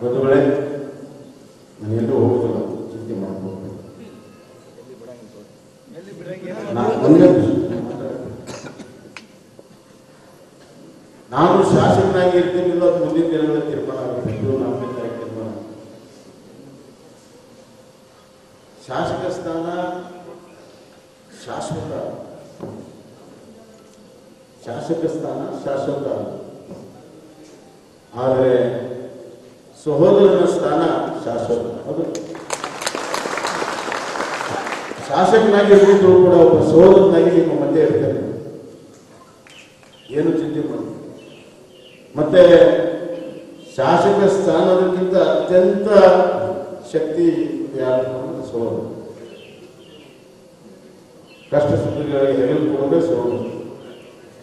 ಬಂಧುಗಳೇ, ನಾನು ಎಲ್ಲೂ ಹೋಗೋದಿಲ್ಲ, ಚಿಂತೆ ಮಾಡಬಹುದು. ನಾನು ಶಾಸಕನಾಗಿ ಇರ್ತೀನಿಲ್ಲ, ಅದು ಮುಂದಿನ ದಿನಗಳ ತೀರ್ಮಾನ ಆಗುತ್ತೆ. 4ನೇ ತಾರೀಕು ತೀರ್ಮಾನ. ಶಾಸಕ ಸ್ಥಾನ ಶಾಶ್ವತ, ಶಾಸಕ ಸ್ಥಾನ ಶಾಶ್ವತ. ಆದರೆ ಸಹೋದರನ ಸ್ಥಾನ ಶಾಶ್ವತ. ಅದು ಶಾಸಕನಾಗಿರ್ಬೋದು ಕೂಡ ಒಬ್ಬ ಸಹೋದರನಾಗಿ ನಿಮ್ಮ ಮಧ್ಯೆ ಇರ್ತಾರೆ, ಏನು ಚಿಂತೆ ಮಾಡಿ. ಮತ್ತೆ ಶಾಸಕ ಸ್ಥಾನದಕ್ಕಿಂತ ಅತ್ಯಂತ ಶಕ್ತಿ ಸಹೋದರ. ಕಷ್ಟ ಸುಖಗಳಿಗೆ ಹೆಗಲು ಕೊಡೋದೇ ಸಹೋದರ.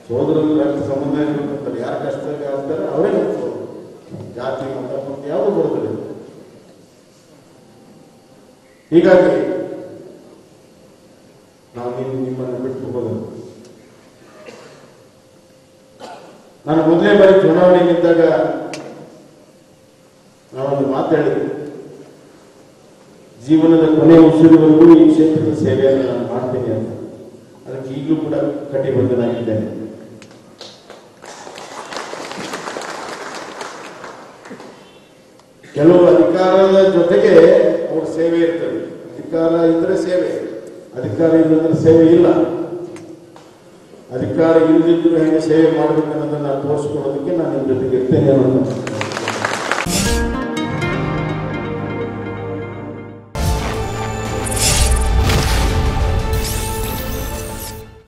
ಸಹೋದರರು ರಕ್ತ ಸಂಬಂಧ ಇರ್ಬೇಕಂತಾರೆ, ಯಾರು ಕಷ್ಟ ಆಗ್ತಾರೆ ಅವರೇ ಸಹೋದರ. ಜಾತಿ ಮತ ಪಂಥ ಯಾವುದು ಬರೋದಿಲ್ಲ. ಹೀಗಾಗಿ ನಾವು ನಿಮ್ಮನ್ನು ಬಿಟ್ಟು ಹೋಗೋದು. ನಾನು ಮೊದಲನೇ ಬಾರಿ ಚುನಾವಣೆ ನಿಂತಾಗ ನಾವೊಂದು ಮಾತಾಡಿದ್ವಿ, ಜೀವನದ ಕೊನೆ ಉಸಿರುವರೆಗೂ ಈ ಕ್ಷೇತ್ರದ ಸೇವೆಯನ್ನು ನಾನು ಮಾಡ್ತೇನೆ ಅಂತ. ಅದಕ್ಕೆ ಈಗಲೂ ಕೂಡ ಕಟಿಬದ್ಧನಾಗಿದ್ದೇನೆ. ಕೆಲವು ಅಧಿಕಾರದ ಜೊತೆಗೆ ಅವ್ರ ಸೇವೆ ಇರ್ತದೆ. ಅಧಿಕಾರ ಇದ್ರೆ ಸೇವೆ, ಅಧಿಕಾರ ಇಲ್ಲದ್ರೆ ಸೇವೆ ಇಲ್ಲ. ಅಧಿಕಾರ ಇಲ್ಲದಿದ್ರು ಹೇಗೆ ಸೇವೆ ಮಾಡಬೇಕು ಅನ್ನೋದನ್ನ ತೋರಿಸ್ಕೊಡೋದಕ್ಕೆ ನಾನು ನಿಮ್ಮ ಜೊತೆಗೆ ಇರ್ತೇನೆ ಅನ್ನೋದು.